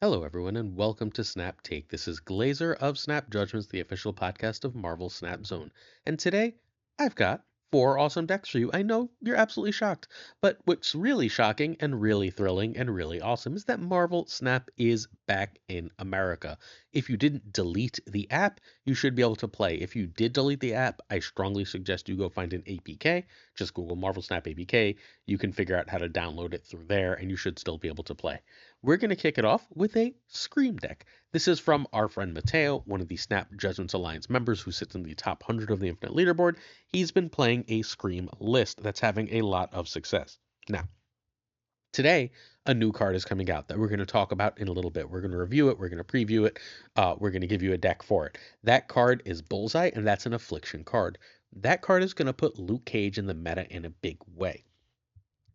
Hello, everyone, and welcome to Snap Take. This is Glazer of Snap Judgments, the official podcast of Marvel Snap Zone. And today, I've got four awesome decks for you. I know you're absolutely shocked, but what's really shocking and really thrilling and really awesome is that Marvel Snap is back in America. If you didn't delete the app, you should be able to play. If you did delete the app, I strongly suggest you go find an APK. Just Google Marvel Snap APK. You can figure out how to download it through there, and you should still be able to play. We're going to kick it off with a Scream deck. This is from our friend Mateo, one of the Snap Judgments Alliance members who sits in the top 100 of the Infinite Leaderboard. He's been playing a Scream list that's having a lot of success. Now, today, a new card is coming out that we're going to talk about in a little bit. We're going to review it, we're going to preview it, we're going to give you a deck for it. That card is Bullseye, and that's an Affliction card. That card is going to put Luke Cage in the meta in a big way.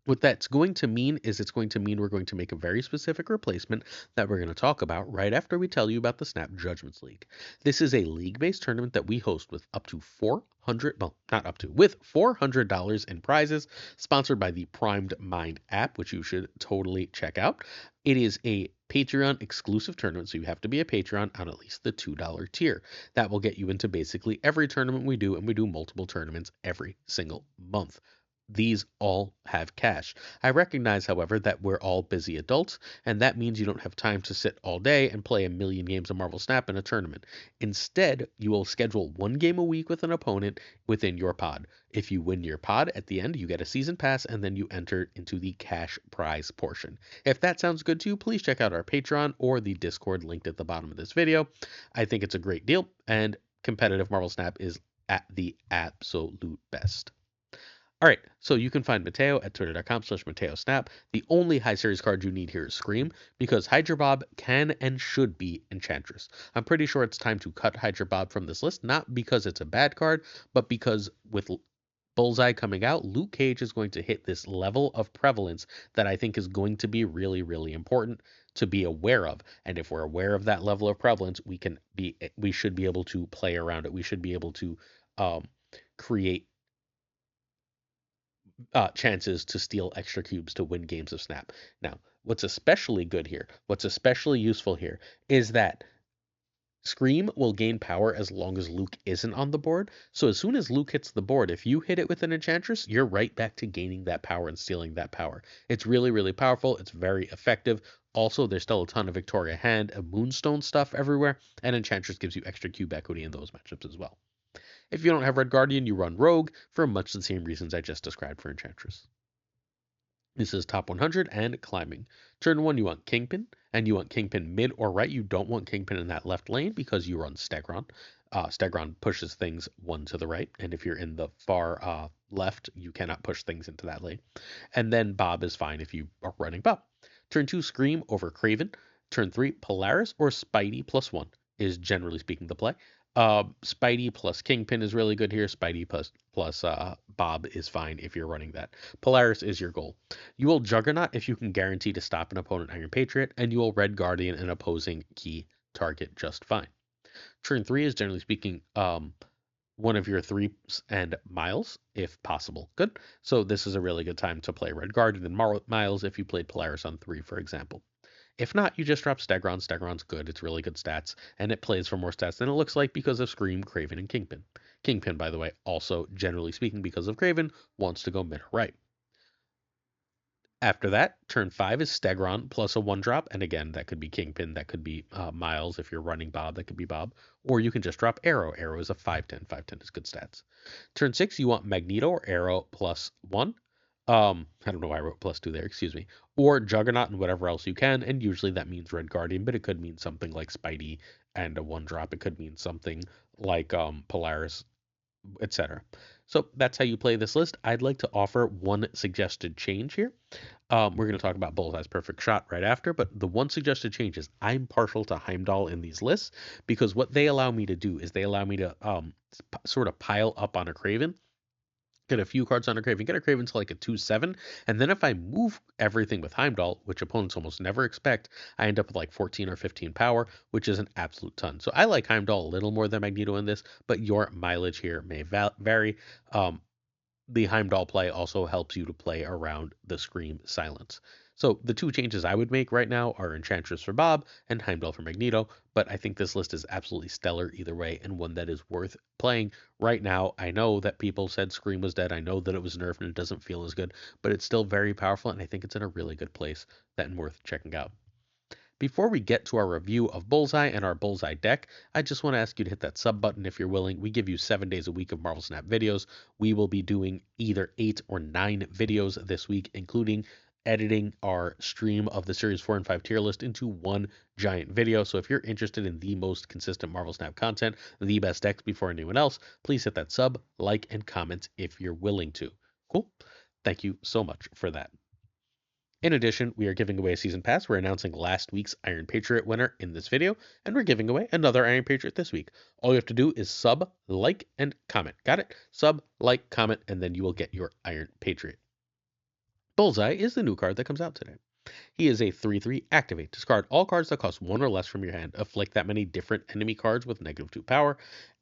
What that's going to mean is it's going to mean we're going to make a very specific replacement that we're going to talk about right after we tell you about the Snap Judgments League. This is a league-based tournament that we host with up to 400, well, not up to, with $400 in prizes, sponsored by the Primed Mind app, which you should totally check out. It is a Patreon exclusive tournament, so you have to be a Patreon on at least the $2 tier. That will get you into basically every tournament we do, and we do multiple tournaments every single month. These all have cash. I recognize, however, that we're all busy adults, and that means you don't have time to sit all day and play a million games of Marvel Snap in a tournament. Instead, you will schedule one game a week with an opponent within your pod. If you win your pod at the end, you get a season pass, and then you enter into the cash prize portion. If that sounds good to you, please check out our Patreon or the Discord linked at the bottom of this video. I think it's a great deal, and competitive Marvel Snap is at the absolute best. All right, so you can find Mateo at twitter.com/MateoSnap. The only high series card you need here is Scream, because Hydra Bob can and should be Enchantress. I'm pretty sure it's time to cut Hydra Bob from this list, not because it's a bad card, but because with Bullseye coming out, Luke Cage is going to hit this level of prevalence that I think is going to be really, really important to be aware of. And if we're aware of that level of prevalence, we should be able to play around it. We should be able to create chances to steal extra cubes to win games of Snap. Now, what's especially good here, what's especially useful here, is that Scream will gain power as long as Luke isn't on the board. So as soon as Luke hits the board, if you hit it with an Enchantress, you're right back to gaining that power and stealing that power. It's really, really powerful. It's very effective. Also, there's still a ton of Victoria Hand and Moonstone stuff everywhere, and Enchantress gives you extra cube equity in those matchups as well. If you don't have Red Guardian, you run Rogue for much the same reasons I just described for Enchantress. This is top 100 and climbing. Turn 1, you want Kingpin, and you want Kingpin mid or right. You don't want Kingpin in that left lane because you run Stegron. Stegron pushes things one to the right, and if you're in the far left, you cannot push things into that lane. And then Bob is fine if you are running Bob. Turn 2, Scream over Craven. Turn 3, Polaris or Spidey +1 is generally speaking the play. Spidey plus Kingpin is really good here. Spidey plus Bob is fine if you're running that. Polaris is your goal. You will Juggernaut if you can guarantee to stop an opponent Iron Patriot, and you will Red Guardian an opposing key target just fine. Turn 3 is generally speaking one of your threes and Miles, if possible. Good. So this is a really good time to play Red Guardian and Miles if you played Polaris on 3, for example. If not, you just drop Stegron. Stegron's good. It's really good stats, and it plays for more stats than it looks like because of Scream, Craven, and Kingpin. Kingpin, by the way, also, generally speaking, because of Craven, wants to go mid or right. After that, turn 5 is Stegron plus a 1-drop, and again, that could be Kingpin, that could be Miles. If you're running Bob, that could be Bob. Or you can just drop Arrow. Arrow is a 5/10. 5/10 is good stats. Turn 6, you want Magneto or Arrow plus 1. I don't know why I wrote +2 there, excuse me. Or Juggernaut and whatever else you can, and usually that means Red Guardian, but it could mean something like Spidey and a 1-drop. It could mean something like Polaris, etc. So that's how you play this list. I'd like to offer one suggested change here. We're going to talk about Bullseye's perfect shot right after, but the one suggested change is I'm partial to Heimdall in these lists because what they allow me to do is they allow me to sort of pile up on a Craven, get a few cards on a Craven, get a Craven to like a 2/7, and then if I move everything with Heimdall, which opponents almost never expect, I end up with like 14 or 15 power, which is an absolute ton. So I like Heimdall a little more than Magneto in this, but your mileage here may vary. The Heimdall play also helps you to play around the Scream silence. So the two changes I would make right now are Enchantress for Bob and Heimdall for Magneto, but I think this list is absolutely stellar either way and one that is worth playing right now. I know that people said Scream was dead. I know that it was nerfed and it doesn't feel as good, but it's still very powerful and I think it's in a really good place that and worth checking out. Before we get to our review of Bullseye and our Bullseye deck, I just want to ask you to hit that sub button if you're willing. We give you 7 days a week of Marvel Snap videos. We will be doing either 8 or 9 videos this week, including editing our stream of the Series 4 and 5 tier list into one giant video. So if you're interested in the most consistent Marvel Snap content, the best decks before anyone else, please hit that sub, like, and comment if you're willing to. Cool? Thank you so much for that. In addition, we are giving away a season pass. We're announcing last week's Iron Patriot winner in this video, and we're giving away another Iron Patriot this week. All you have to do is sub, like, and comment. Got it? Sub, like, comment, and then you will get your Iron Patriot. Bullseye is the new card that comes out today. He is a 3/3 activate. Discard all cards that cost 1 or less from your hand. Afflict that many different enemy cards with -2 power.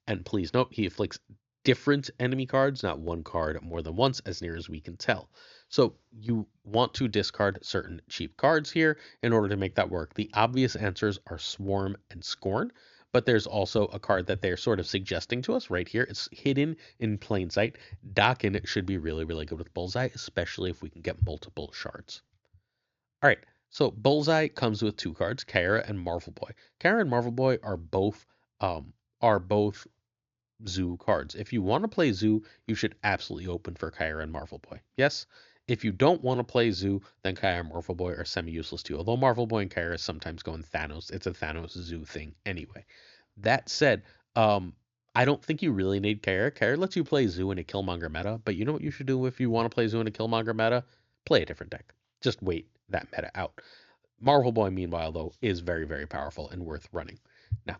And please note, he afflicts different enemy cards, not one card more than once, as near as we can tell. So you want to discard certain cheap cards here in order to make that work. The obvious answers are Swarm and Scorn, but there's also a card that they're sort of suggesting to us right here. It's hidden in plain sight. Dokken should be really, really good with Bullseye, especially if we can get multiple shards. All right, so Bullseye comes with 2 cards, Kara and Marvel Boy. Kara and Marvel Boy are both Zoo cards. If you want to play Zoo, you should absolutely open for Kyra and Marvel Boy. Yes? If you don't want to play Zoo, then Kyra and Marvel Boy are semi-useless too. Although Marvel Boy and Kyra sometimes go in Thanos. It's a Thanos Zoo thing anyway. That said, I don't think you really need Kyra. Kyra lets you play Zoo in a Killmonger meta, but you know what you should do if you want to play Zoo in a Killmonger meta? Play a different deck. Just wait that meta out. Marvel Boy, meanwhile, though, is very, very powerful and worth running. Now,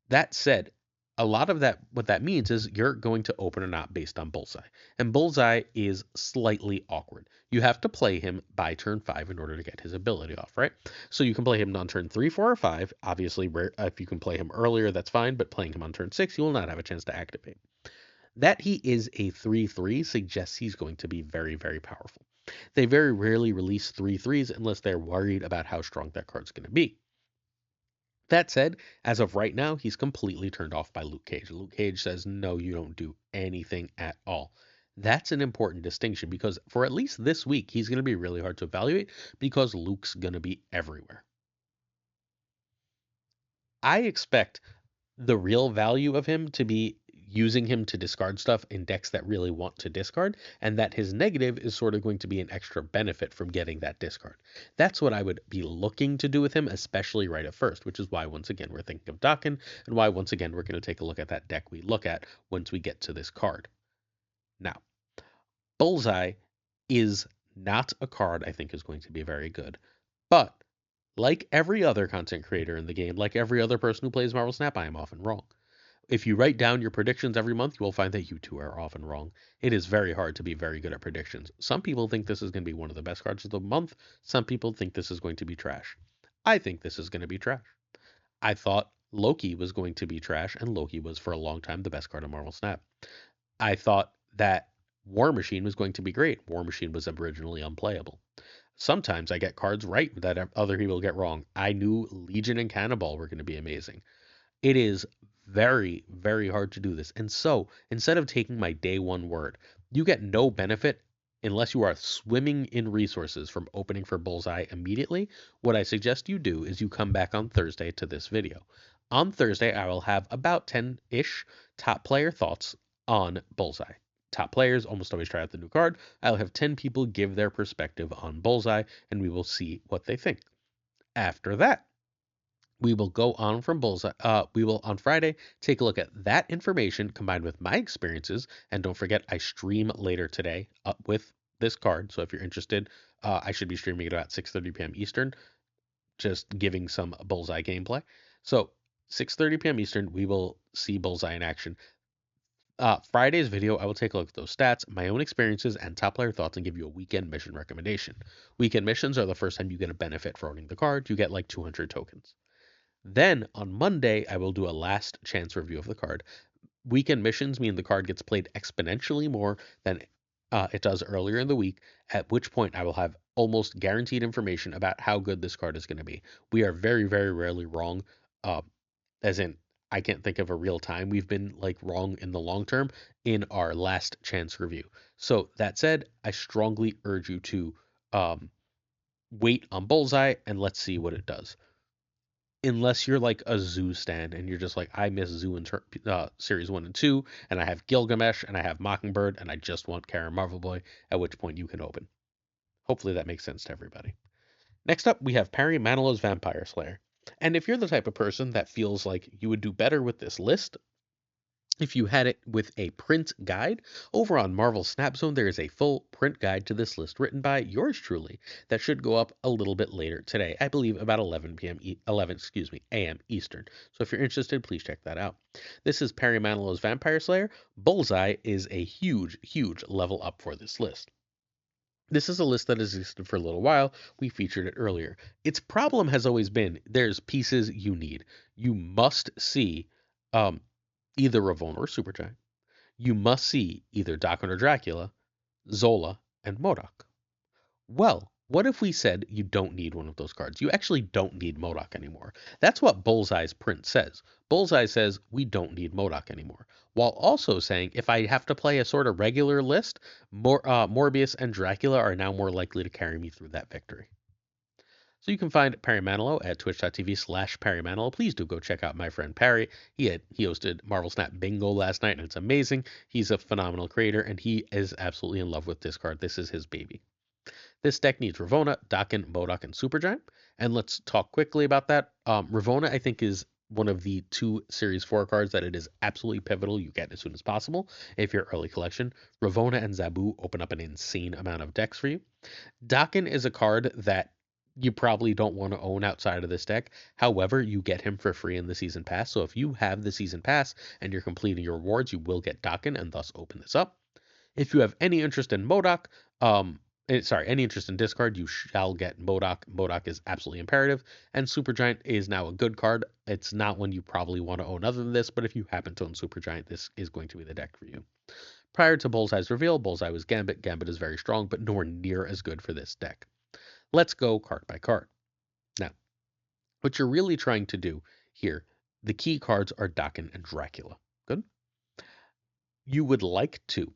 that said, a lot of that, what that means is you're going to open or not based on Bullseye. And Bullseye is slightly awkward. You have to play him by turn 5 in order to get his ability off, right? So you can play him on turn 3, 4, or 5. Obviously, if you can play him earlier, that's fine, but playing him on turn 6, you will not have a chance to activate. That he is a 3/3 suggests he's going to be very, very powerful. They very rarely release 3/3s unless they're worried about how strong that card's going to be. That said, as of right now, he's completely turned off by Luke Cage. Luke Cage says, no, you don't do anything at all. That's an important distinction because for at least this week, he's going to be really hard to evaluate because Luke's going to be everywhere. I expect the real value of him to be using him to discard stuff in decks that really want to discard, and that his negative is sort of going to be an extra benefit from getting that discard. That's what I would be looking to do with him, especially right at first, which is why, once again, we're thinking of Dokken, and why, once again, we're going to take a look at that deck we look at once we get to this card. Now, Bullseye is not a card I think is going to be very good, but like every other content creator in the game, like every other person who plays Marvel Snap, I am often wrong. If you write down your predictions every month, you will find that you too are often wrong. It is very hard to be very good at predictions. Some people think this is going to be one of the best cards of the month. Some people think this is going to be trash. I think this is going to be trash. I thought Loki was going to be trash, and Loki was for a long time the best card of Marvel Snap. I thought that War Machine was going to be great. War Machine was originally unplayable. Sometimes I get cards right that other people get wrong. I knew Legion and Cannonball were going to be amazing. It is very, very hard to do this. And so instead of taking my day one word, you get no benefit unless you are swimming in resources from opening for Bullseye immediately. What I suggest you do is you come back on Thursday to this video. On Thursday, I will have about 10-ish top player thoughts on Bullseye. Top players almost always try out the new card. I'll have 10 people give their perspective on Bullseye, and we will see what they think. After that, we will go on from Bullseye. We will on Friday take a look at that information combined with my experiences. And don't forget, I stream later today with this card. So if you're interested, I should be streaming at about 6:30 p.m. Eastern, just giving some Bullseye gameplay. So 6:30 p.m. Eastern, we will see Bullseye in action. Friday's video, I will take a look at those stats, my own experiences, and top player thoughts, and give you a weekend mission recommendation. Weekend missions are the first time you get a benefit for owning the card. You get like 200 tokens. Then on Monday, I will do a last chance review of the card. Weekend missions mean the card gets played exponentially more than it does earlier in the week, at which point I will have almost guaranteed information about how good this card is going to be. We are very, very rarely wrong, uh, as in, I can't think of a real time we've been like wrong in the long term in our last chance review. So that said, I strongly urge you to um, wait on Bullseye and let's see what it does. Unless you're like a Zoo stand and you're just like, I miss Zoo in series 1 and 2, and I have Gilgamesh and I have Mockingbird and I just want Karen Marvel Boy, at which point you can open. Hopefully that makes sense to everybody. Next up, we have Perry Manilow's Vampire Slayer. And if you're the type of person that feels like you would do better with this list, if you had it with a print guide, over on Marvel Snap Zone, there is a full print guide to this list written by yours truly that should go up a little bit later today. I believe about 11 p.m. 11, excuse me, a.m. Eastern. So if you're interested, please check that out. This is Perry Manilow's Vampire Slayer. Bullseye is a huge, huge level up for this list. This is a list that has existed for a little while. We featured it earlier. Its problem has always been there's pieces you need. You must see um, either Ravonna or Supergiant. You must see either Daken or Dracula, Zola, and MODOK. Well, what if we said you don't need one of those cards? You actually don't need MODOK anymore. That's what Bullseye's print says. Bullseye says we don't need MODOK anymore, while also saying if I have to play a sort of regular list, Morbius and Dracula are now more likely to carry me through that victory. So you can find Perry Manilow at twitch.tv/Perry Manilow. Please do go check out my friend Perry. He hosted Marvel Snap Bingo last night, and it's amazing. He's a phenomenal creator, and he is absolutely in love with this card. This is his baby. This deck needs Ravonna, Daken, MODOK, and Supergiant. And let's talk quickly about that. Ravonna, I think, is one of the 2 Series 4 cards that it is absolutely pivotal you get as soon as possible if you're early collection. Ravonna and Zabu open up an insane amount of decks for you. Daken is a card that you probably don't want to own outside of this deck. However, you get him for free in the season pass. So if you have the season pass and you're completing your rewards, you will get Daken and thus open this up. If you have any interest in MODOK, any interest in discard, you shall get MODOK. MODOK is absolutely imperative, and Supergiant is now a good card. It's not one you probably want to own other than this, but if you happen to own Supergiant, this is going to be the deck for you. Prior to Bullseye's reveal, Bullseye was Gambit. Gambit is very strong, but nowhere near as good for this deck. Let's go card by card. Now, what you're really trying to do here, the key cards are Daken and Dracula. Good? You would like to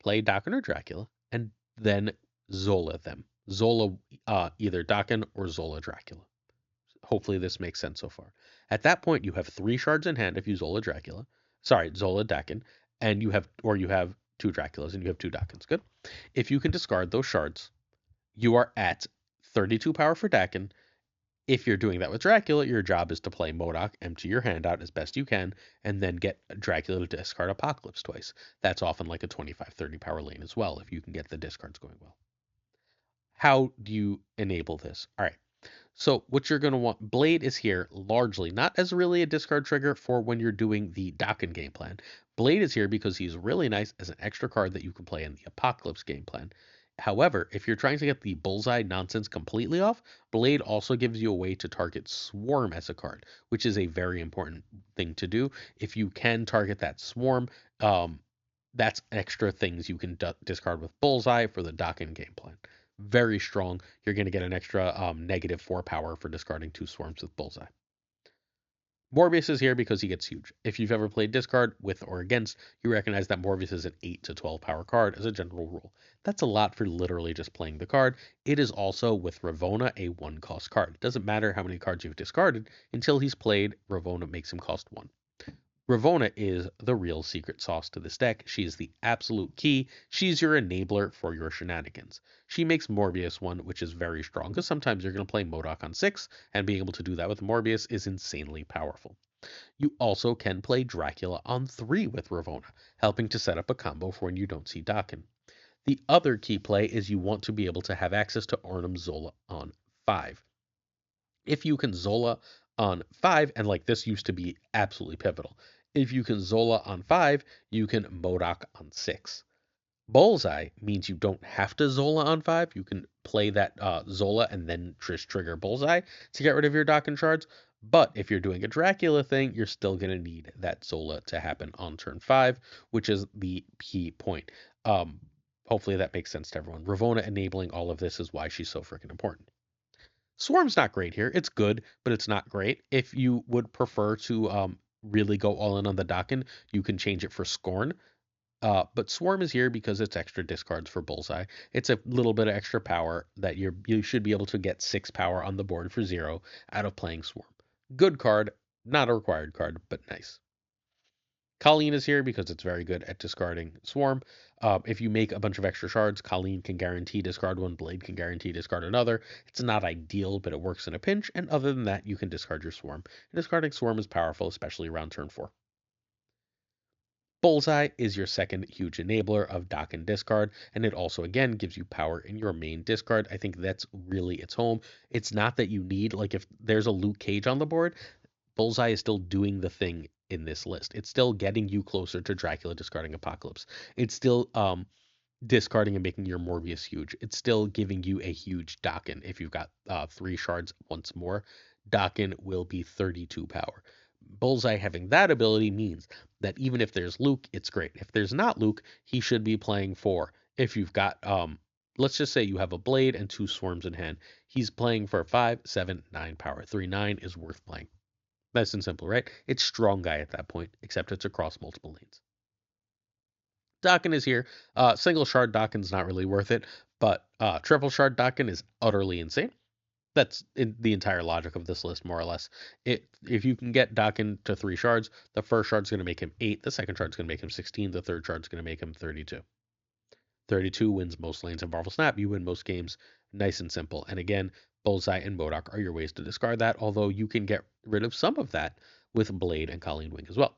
play Daken or Dracula, and then Zola them. Zola either Daken or Zola Dracula. Hopefully this makes sense so far. At that point, you have 3 shards in hand if you Zola Dracula. Sorry, Zola Daken, and you have 2 Draculas and you have 2 Dakens. Good. If you can discard those shards, you are at 32 power for Daken. If you're doing that with Dracula, your job is to play MODOK, empty your hand out as best you can, and then get Dracula to discard Apocalypse twice. That's often like a 25-30 power lane as well, if you can get the discards going well. How do you enable this? All right. So what you're going to want, Blade is here largely not as really a discard trigger for when you're doing the Daken game plan. Blade is here because he's really nice as an extra card that you can play in the Apocalypse game plan. However, if you're trying to get the Bullseye nonsense completely off, Blade also gives you a way to target Swarm as a card, which is a very important thing to do. If you can target that Swarm, that's extra things you can discard with Bullseye for the Daken game plan. Very strong. You're going to get an extra -4 power for discarding 2 Swarms with Bullseye. Morbius is here because he gets huge. If you've ever played discard with or against, you recognize that Morbius is an 8 to 12 power card as a general rule. That's a lot for literally just playing the card. It is also, with Ravonna, a 1-cost card. It doesn't matter how many cards you've discarded. Until he's played, Ravonna makes him cost 1. Ravonna is the real secret sauce to this deck. She is the absolute key. She's your enabler for your shenanigans. She makes Morbius one, which is very strong, because sometimes you're going to play MODOK on 6, and being able to do that with Morbius is insanely powerful. You also can play Dracula on 3 with Ravonna, helping to set up a combo for when you don't see Daken. The other key play is you want to be able to have access to Arnim Zola on 5. If you can Zola on 5, and like this used to be absolutely pivotal, if you can Zola on 5, you can MODOK on 6. Bullseye means you don't have to Zola on 5. You can play that Zola and then trigger Bullseye to get rid of your Daken shards. But if you're doing a Dracula thing, you're still going to need that Zola to happen on turn 5, which is the key point. Hopefully that makes sense to everyone. Ravona enabling all of this is why she's so freaking important. Swarm's not great here. It's good, but it's not great. If you would prefer to really go all in on the Dakin, you can change it for Scorn. But Swarm is here because it's extra discards for Bullseye. It's a little bit of extra power that you should be able to get 6 power on the board for 0 out of playing Swarm. Good card, not a required card, but nice. Colleen is here because it's very good at discarding Swarm. If you make a bunch of extra shards, Colleen can guarantee discard one, Blade can guarantee discard another. It's not ideal, but it works in a pinch, and other than that, you can discard your Swarm. And discarding Swarm is powerful, especially around turn 4. Bullseye is your second huge enabler of dock and discard, and it also again gives you power in your main discard. I think that's really its home. It's not that you need, like if there's a Luke Cage on the board, Bullseye is still doing the thing in this list. It's still getting you closer to Dracula discarding Apocalypse. It's still discarding and making your Morbius huge. It's still giving you a huge Dakin. If you've got 3 shards once more, Dakin will be 32 power. Bullseye having that ability means that even if there's Luke, it's great. If there's not Luke, he should be playing 4. If you've got let's just say you have a Blade and 2 Swarms in hand, he's playing for 5, 7, 9 power. 3/9 is worth playing. Nice and simple, right? It's strong guy at that point, except it's across multiple lanes. Dakin is here. Single shard Dakin's not really worth it, but triple shard Dakin is utterly insane. That's the entire logic of this list, more or less. If you can get Dakin to 3 shards, the first shard's going to make him 8, the second shard's going to make him 16, the third shard's going to make him 32. 32 wins most lanes in Marvel Snap. You win most games. Nice and simple. And again, Bullseye and MODOK are your ways to discard that, although you can get rid of some of that with Blade and Colleen Wing as well.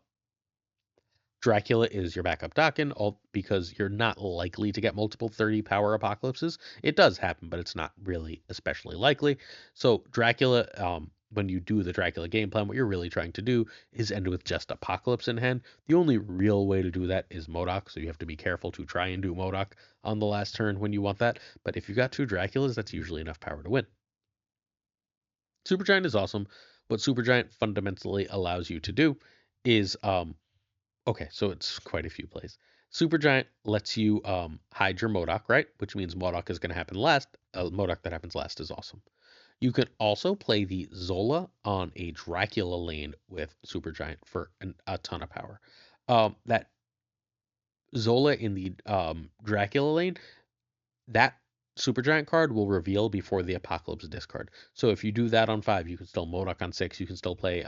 Dracula is your backup Dakin, all because you're not likely to get multiple 30 power apocalypses. It does happen, but it's not really especially likely. So Dracula, when you do the Dracula game plan, what you're really trying to do is end with just Apocalypse in hand. The only real way to do that is MODOK, so you have to be careful to try and do MODOK on the last turn when you want that. But if you got 2 Draculas, that's usually enough power to win. Supergiant is awesome. What Supergiant fundamentally allows you to do is okay, so it's quite a few plays. Supergiant lets you hide your MODOK, right? Which means MODOK is going to happen last. MODOK that happens last is awesome. You can also play the Zola on a Dracula lane with Supergiant for a ton of power. That Zola in the Dracula lane, that Supergiant card will reveal before the Apocalypse discard. So if you do that on 5, you can still MODOK on 6. You can still play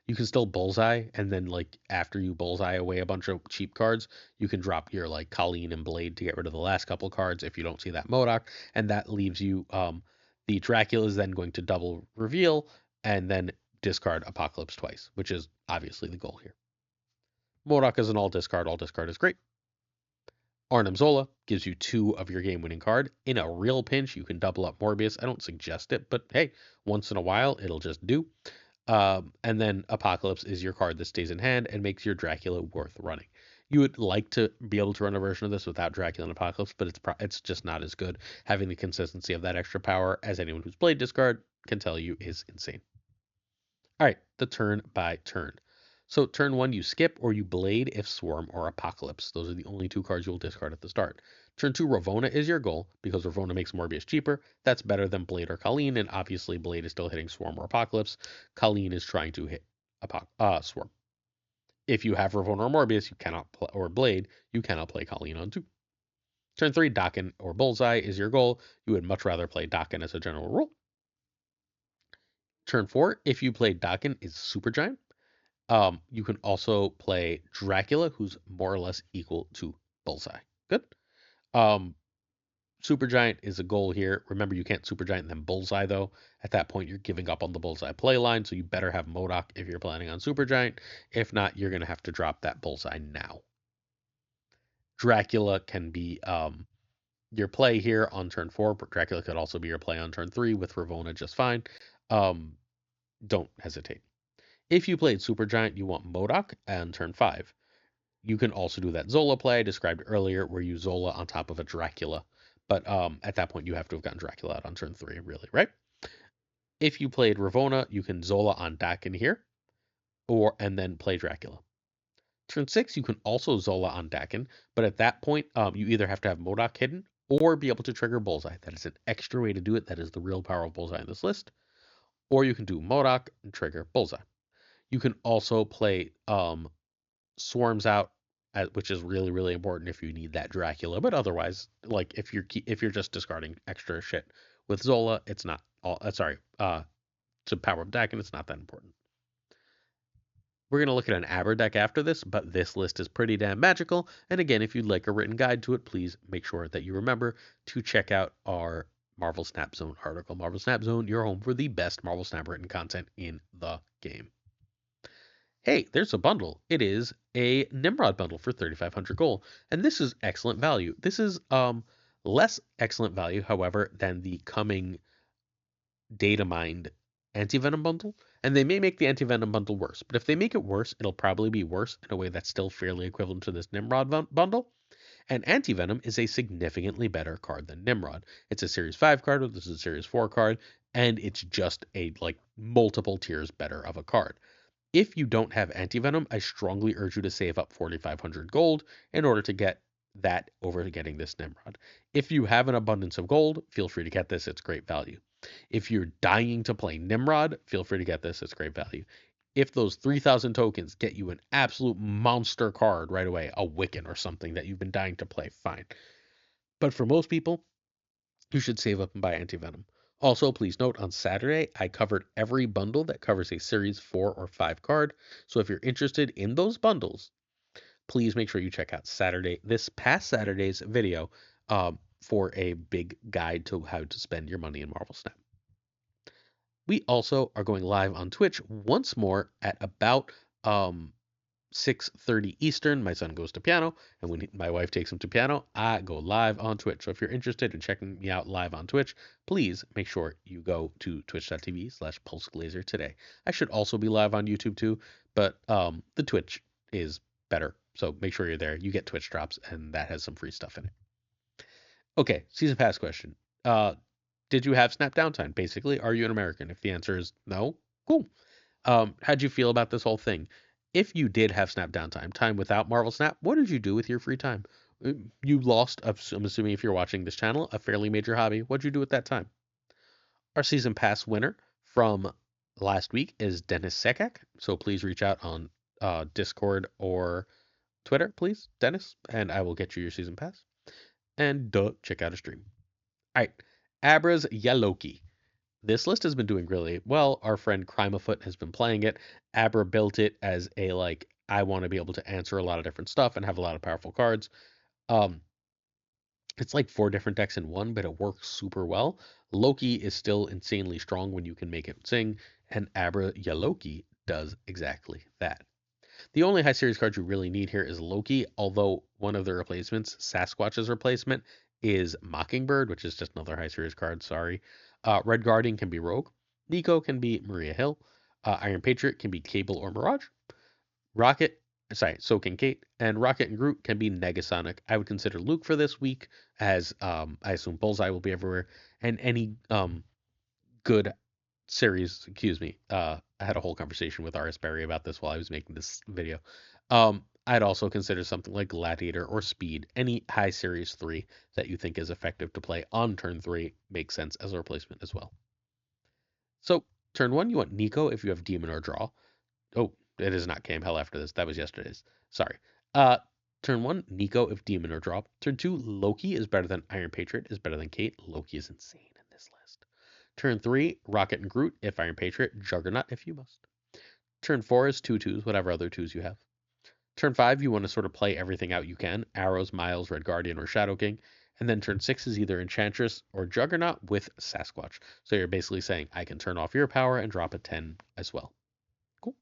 you can still Bullseye, and then like after you Bullseye away a bunch of cheap cards, you can drop your like Colleen and Blade to get rid of the last couple cards if you don't see that MODOK, and that leaves you the Dracula is then going to double reveal and then discard Apocalypse twice, which is obviously the goal here. MODOK is an all discard is great. Arnim Zola gives you 2 of your game-winning card. In a real pinch, you can double up Morbius. I don't suggest it, but hey, once in a while, it'll just do. And then Apocalypse is your card that stays in hand and makes your Dracula worth running. You would like to be able to run a version of this without Dracula and Apocalypse, but it's just not as good. Having the consistency of that extra power, as anyone who's played discard can tell you, is insane. All right, the turn by turn. So turn 1, you skip or you Blade if Swarm or Apocalypse. Those are the only 2 cards you'll discard at the start. Turn 2, Ravona is your goal because Ravona makes Morbius cheaper. That's better than Blade or Colleen, and obviously Blade is still hitting Swarm or Apocalypse. Colleen is trying to hit Swarm. If you have Ravona or Morbius, you cannot or Blade, you cannot play Colleen on 2. Turn 3, Dakin or Bullseye is your goal. You would much rather play Dakin as a general rule. Turn 4, if you play Dakin, is Supergiant. You can also play Dracula, who's more or less equal to Bullseye. Good. Supergiant is a goal here. Remember, you can't Supergiant and then Bullseye, though. At that point, you're giving up on the Bullseye play line, so you better have MODOK if you're planning on Supergiant. If not, you're going to have to drop that Bullseye now. Dracula can be your play here on turn 4, but Dracula could also be your play on turn 3 with Ravona just fine. Don't hesitate. If you played Supergiant, you want MODOK on turn 5. You can also do that Zola play I described earlier, where you Zola on top of a Dracula. But at that point, you have to have gotten Dracula out on turn 3, really, right? If you played Ravona, you can Zola on Dakin here, and then play Dracula. Turn 6, you can also Zola on Dakin, but at that point, you either have to have Modok hidden or be able to trigger Bullseye. That is an extra way to do it. That is the real power of Bullseye in this list. Or you can do Modok and trigger Bullseye. You can also play Swarms out, which is really really important if you need that Dracula. But otherwise, like if you're just discarding extra shit with Zola, it's not all. To power up Dakin, it's not that important. We're going to look at an Abra deck after this, but this list is pretty damn magical. And again, if you'd like a written guide to it, please make sure that you remember to check out our Marvel Snap Zone article. Marvel Snap Zone, your home for the best Marvel Snap written content in the game. Hey, there's a bundle. It is a Nimrod bundle for 3,500 gold, and this is excellent value. This is less excellent value, however, than the coming data mined anti-venom bundle, and they may make the anti-venom bundle worse. But if they make it worse, it'll probably be worse in a way that's still fairly equivalent to this Nimrod bundle. And anti-venom is a significantly better card than Nimrod. It's a series 5 card, this is a series 4 card, and it's just a like multiple tiers better of a card. If you don't have anti-venom, I strongly urge you to save up 4,500 gold in order to get that over to getting this Nimrod. If you have an abundance of gold, feel free to get this, it's great value. If you're dying to play Nimrod, feel free to get this. It's great value. If those 3,000 tokens get you an absolute monster card right away, a Wiccan or something that you've been dying to play, fine. But for most people, you should save up and buy Anti-Venom. Also, please note on Saturday, I covered every bundle that covers a Series 4 or 5 card. So if you're interested in those bundles, please make sure you check out this past Saturday's video for a big guide to how to spend your money in Marvel Snap. We also are going live on Twitch once more at about 6:30 Eastern. My son goes to piano, and when my wife takes him to piano, I go live on Twitch. So if you're interested in checking me out live on Twitch, please make sure you go to twitch.tv/pulseglazer today. I should also be live on YouTube too, but the Twitch is better. So make sure you're there. You get Twitch drops, and that has some free stuff in it. Okay, season pass question. Did you have snap downtime? Basically, are you an American? If the answer is no, cool. How'd you feel about this whole thing? If you did have snap downtime, time without Marvel Snap, what did you do with your free time? You lost, I'm assuming if you're watching this channel, a fairly major hobby. What'd you do at that time? Our season pass winner from last week is Dennis Sekak. So please reach out on Discord or Twitter, please, Dennis, and I will get you your season pass. And check out a stream. All right, Abra Ya Loki. This list has been doing really well. Our friend Crime Afoot has been playing it. Abra built it as a like, I want to be able to answer a lot of different stuff and have a lot of powerful cards. It's like 4 different decks in one, but it works super well. Loki is still insanely strong when you can make it sing, and Abra Ya Loki does exactly that. The only high series card you really need here is Loki, although one of the replacements, Sasquatch's replacement, is Mockingbird, which is just another high series card, sorry. Red Guardian can be Rogue. Nico can be Maria Hill. Iron Patriot can be Cable or Mirage. So can Kate. And Rocket and Groot can be Negasonic. I would consider Luke for this week, as I assume Bullseye will be everywhere. And any good series, excuse me, I had a whole conversation with R.S. Berry about this while I was making this video. I'd also consider something like Gladiator or Speed. Any high series 3 that you think is effective to play on turn 3 makes sense as a replacement as well. So turn 1, you want Nico if you have Demon or Draw. Oh, it is not Cam Hell after this. That was yesterday's. Sorry. Turn 1, Nico if Demon or Draw. Turn 2, Loki is better than Iron Patriot, is better than Kate. Loki is insane in this list. Turn 3, Rocket and Groot if Iron Patriot. Juggernaut if you must. Turn 4 is 2/2s, whatever other 2s you have. Turn 5, you want to sort of play everything out you can. Arrows, Miles, Red Guardian, or Shadow King. And then turn 6 is either Enchantress or Juggernaut with Sasquatch. So you're basically saying, I can turn off your power and drop a 10 as well. Cool.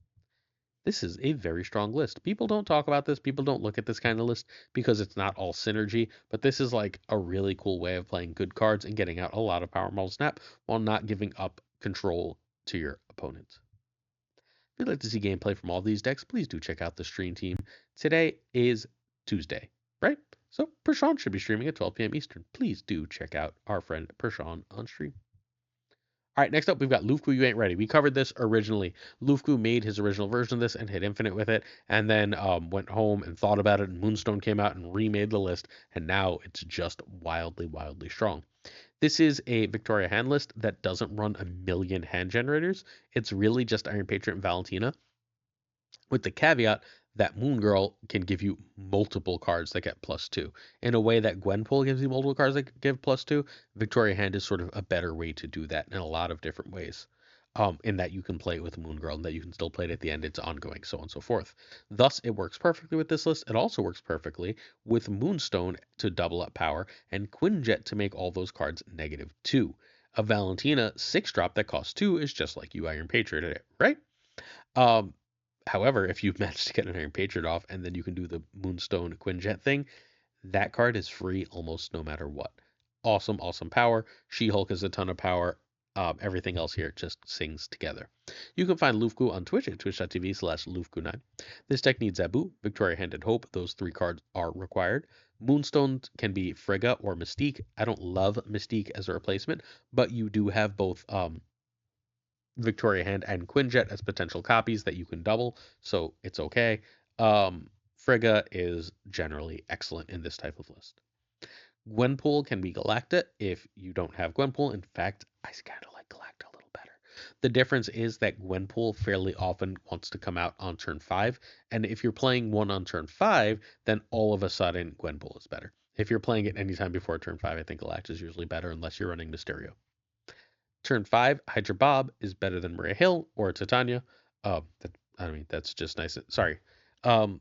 This is a very strong list. People don't talk about this. People don't look at this kind of list because it's not all synergy. But this is like a really cool way of playing good cards and getting out a lot of power Marvel Snap while not giving up control to your opponent. If you'd like to see gameplay from all these decks, please do check out the stream team. Today is Tuesday, right? So Prashant should be streaming at 12 p.m. Eastern. Please do check out our friend Prashant on stream. All right, next up we've got Lufku. You Ain't Ready. We covered this originally. Lufku made his original version of this and hit Infinite with it, and then went home and thought about it, and Moonstone came out and remade the list, and now it's just wildly, wildly strong. This is a Victoria hand list that doesn't run a million hand generators. It's really just Iron Patriot and Valentina, with the caveat that Moon Girl can give you multiple cards that get +2. In a way that Gwenpool gives you multiple cards that give +2, Victoria Hand is sort of a better way to do that in a lot of different ways. In that you can play it with Moon Girl and that you can still play it at the end. It's ongoing, so on and so forth. Thus, it works perfectly with this list. It also works perfectly with Moonstone to double up power and Quinjet to make all those cards -2. A Valentina 6-drop that costs 2 is just like you Iron Patriot it, right? Um, However, if you manage to get an Iron Patriot off and then you can do the Moonstone Quinjet thing, that card is free almost no matter what. Awesome, awesome power. She-Hulk has a ton of power. Everything else here just sings together. You can find Lufku on Twitch at twitch.tv/Lufku9. This deck needs Zabu, Victoria Hand, and Hope. Those 3 cards are required. Moonstone can be Frigga or Mystique. I don't love Mystique as a replacement, but you do have both Victoria Hand and Quinjet as potential copies that you can double, so it's okay. Frigga is generally excellent in this type of list. Gwenpool can be Galacta if you don't have Gwenpool. In fact, I kind of like Galacta a little better. The difference is that Gwenpool fairly often wants to come out on turn 5, and if you're playing one on turn 5, then all of a sudden Gwenpool is better. If you're playing it anytime before turn 5, I think Galacta is usually better unless you're running Mysterio. Turn 5, Hydra Bob is better than Maria Hill or Titania. That's just nice. Sorry. Um,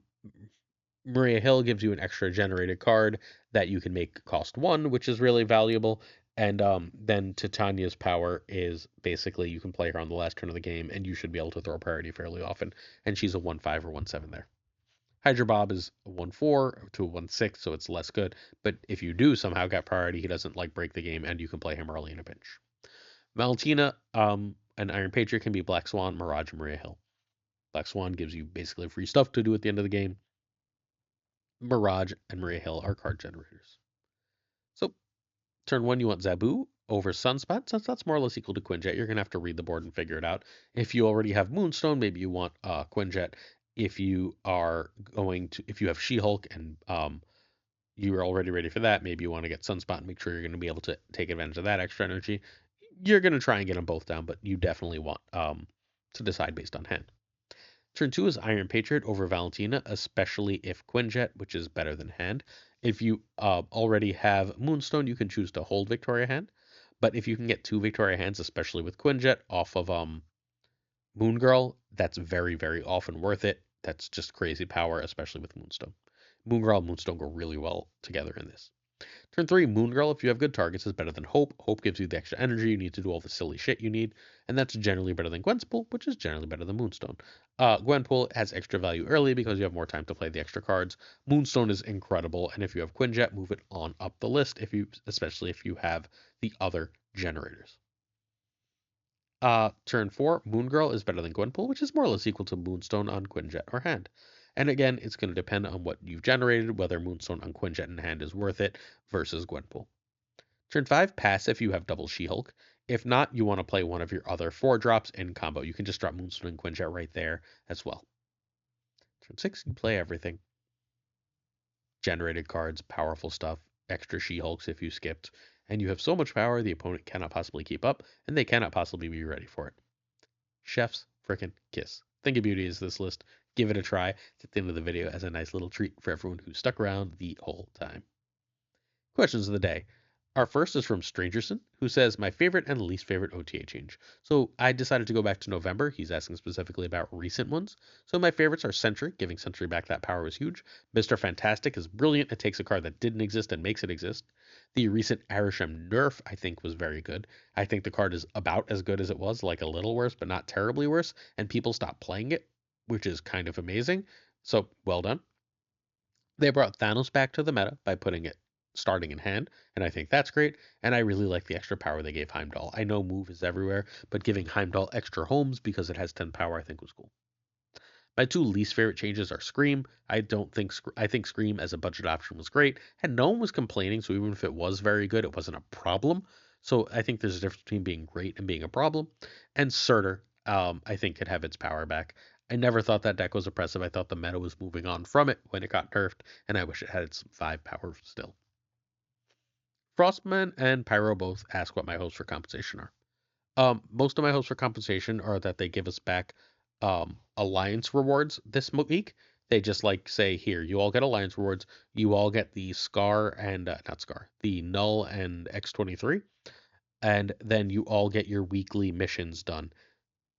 Maria Hill gives you an extra generated card that you can make cost 1, which is really valuable. And then Titania's power is basically you can play her on the last turn of the game, and you should be able to throw priority fairly often. And she's a 1/5 or 1/7 there. Hydra Bob is a 1/4 to a 1/6, so it's less good. But if you do somehow get priority, he doesn't like break the game, and you can play him early in a pinch. Valentina and Iron Patriot can be Black Swan, Mirage, and Maria Hill. Black Swan gives you basically free stuff to do at the end of the game. Mirage and Maria Hill are card generators. So, turn 1, you want Zabu over Sunspot, since that's more or less equal to Quinjet. You're going to have to read the board and figure it out. If you already have Moonstone, maybe you want Quinjet. If you have She-Hulk and you are already ready for that, maybe you want to get Sunspot and make sure you're going to be able to take advantage of that extra energy. You're going to try and get them both down, but you definitely want to decide based on hand. Turn 2 is Iron Patriot over Valentina, especially if Quinjet, which is better than hand. If you already have Moonstone, you can choose to hold Victoria Hand. But if you can get 2 Victoria Hands, especially with Quinjet, off of Moon Girl, that's very, very often worth it. That's just crazy power, especially with Moonstone. Moon Girl and Moonstone go really well together in this. Turn 3, Moon Girl, if you have good targets, is better than Hope. Hope gives you the extra energy you need to do all the silly shit you need, and that's generally better than Gwenpool, which is generally better than Moonstone. Gwenpool has extra value early because you have more time to play the extra cards. Moonstone is incredible, and if you have Quinjet, move it on up the list, especially if you have the other generators. Turn 4, Moon Girl is better than Gwenpool, which is more or less equal to Moonstone on Quinjet or Hand. And again, it's going to depend on what you've generated, whether Moonstone on Quinjet and Hand is worth it versus Gwenpool. Turn 5, pass if you have double She-Hulk. If not, you want to play one of your other 4-drops in combo. You can just drop Moonstone and Quinjet right there as well. Turn 6, you play everything. Generated cards, powerful stuff, extra She-Hulks if you skipped, and you have so much power the opponent cannot possibly keep up, and they cannot possibly be ready for it. Chef's frickin' kiss. Think of beauty is this list. Give it a try. It's at the end of the video as a nice little treat for everyone who stuck around the whole time. Questions of the day. Our first is from Strangerson, who says, my favorite and least favorite OTA change. So I decided to go back to November. He's asking specifically about recent ones. So my favorites are Sentry. Giving Sentry back that power was huge. Mr. Fantastic is brilliant. It takes a card that didn't exist and makes it exist. The recent Arishem nerf, I think, was very good. I think the card is about as good as it was, like a little worse, but not terribly worse. And people stopped playing it, which is kind of amazing. So well done. They brought Thanos back to the meta by putting it starting in hand, and I think that's great. And I really like the extra power they gave Heimdall. I know move is everywhere, but giving Heimdall extra homes because it has 10 power I think was cool. My 2 least favorite changes are Scream. I think Scream as a budget option was great, and no one was complaining, so even if it was very good, it wasn't a problem. So I think there's a difference between being great and being a problem. And Surtur, I think could have its power back. I never thought that deck was oppressive. I thought the meta was moving on from it when it got nerfed, and I wish it had its 5 power still. Frostman and Pyro both ask what my hopes for compensation are. Most of my hopes for compensation are that they give us back alliance rewards this week. They just like say, here, you all get alliance rewards. You all get the Scar and not Scar, the Null and X23, and then you all get your weekly missions done,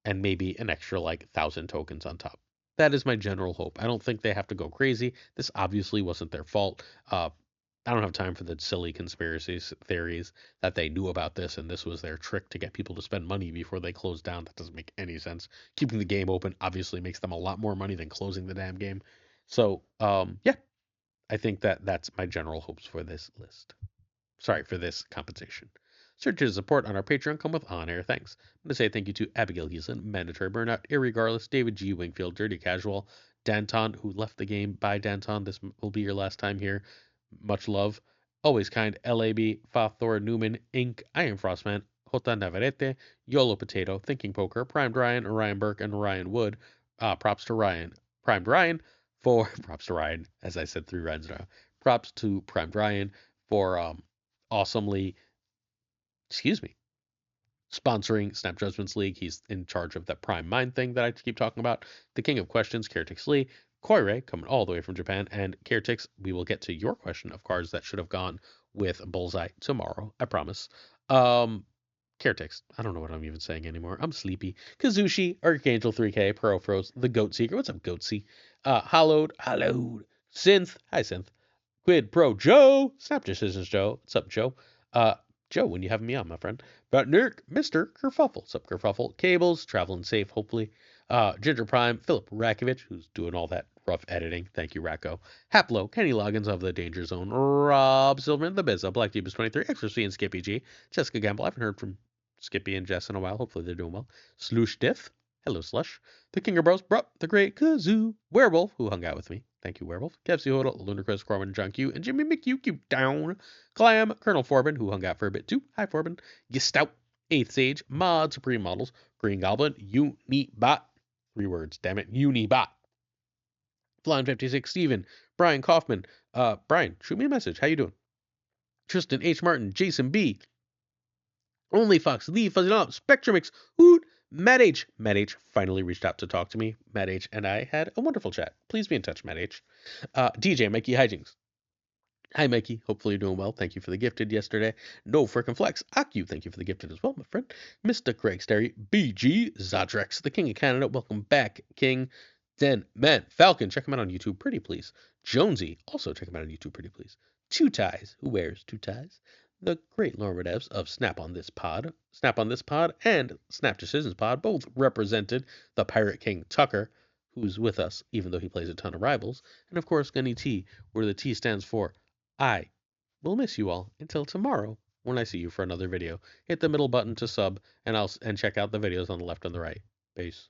and maybe an extra like 1,000 tokens on top. That is my general hope. I don't think they have to go crazy. This obviously wasn't their fault. I don't have time for the silly conspiracy theories that they knew about this and this was their trick to get people to spend money before they close down. That doesn't make any sense. Keeping the game open obviously makes them a lot more money than closing the damn game. So, yeah, I think that that's my general hopes for this list. Sorry, for this compensation. Searches support on our Patreon come with on-air thanks. I'm going to say thank you to Abigail Heason, Mandatory Burnout, Irregardless, David G. Wingfield, Dirty Casual, Danton, who left the game. Bye, Danton. This will be your last time here. Much love. Always kind, LAB, Fathor, Newman, Inc., I Am Frostman, Jota Navarrete, YOLO Potato, Thinking Poker, Primed Ryan, Orion Burke, and Ryan Wood. Props to Ryan. Primed Ryan for, props to Ryan, as I said 3 Ryans now. Props to Primed Ryan for awesomely, excuse me, sponsoring Snap Judgments League. He's in charge of that Prime Mind thing that I keep talking about. The King of Questions, Kertix Lee, Koire, coming all the way from Japan, and Kertix, we will get to your question of cards that should have gone with Bullseye tomorrow, I promise. Kertix, I don't know what I'm even saying anymore. I'm sleepy. Kazushi, Archangel 3K, Profros, The Goat Seeker. What's up, Goatsy? Hollowed, Synth, hi Synth. Quid Pro Joe, Snap Decisions Joe. What's up, Joe? Joe, when you have me on, my friend. But Nick, Mr. Kerfuffle. What's up, Kerfuffle? Cables, traveling safe, hopefully. Ginger Prime, Philip Rakovich, who's doing all that rough editing. Thank you, Racco. Haplo, Kenny Loggins of the Danger Zone, Rob Silverman, The Bizza, Black Jeebus 23, Extra C and Skippy G, Jessica Gamble. I haven't heard from Skippy and Jess in a while. Hopefully they're doing well. Sloosh Diff. Hello, Slush. The King of Bros, Bruh, the Great Kazoo, Werewolf, who hung out with me. Thank you, Werewolf. Kevsy Hodel, Ludicrous, Corwin, John Q, and Jimmy McHugh, down. Clam, Colonel Forbin, who hung out for a bit too. Hi, Forbin. Gestout, 8th Sage, Mod, Supreme Models, Green Goblin, Unibot. 3 words, damn it. Unibot. Flying 56, Steven, Brian Kaufman. Brian, shoot me a message. How you doing? Tristan H. Martin, Jason B. Only Fox, Lee, Fuzzy Up, Spectrumix, Hoot, Matt H. Matt H. finally reached out to talk to me. Matt H. and I had a wonderful chat. Please be in touch, Matt H. DJ, Mikey Hijinks. Hi, Mikey. Hopefully you're doing well. Thank you for the gifted yesterday. No frickin' flex. Aku, thank you for the gifted as well, my friend. Mr. Craig Sterry, BG, Zadrex, the King of Canada. Welcome back, King. Den, Man, Falcon, check him out on YouTube, pretty please. Jonesy, also check him out on YouTube, pretty please. Two Ties, who wears 2 ties? The great Normadevs of Snap on This Pod, and Snap Decisions Pod both represented the Pirate King Tucker, who's with us, even though he plays a ton of rivals, and of course Gunny T, where the T stands for I will miss you all until tomorrow when I see you for another video. Hit the middle button to sub, and check out the videos on the left and the right. Peace.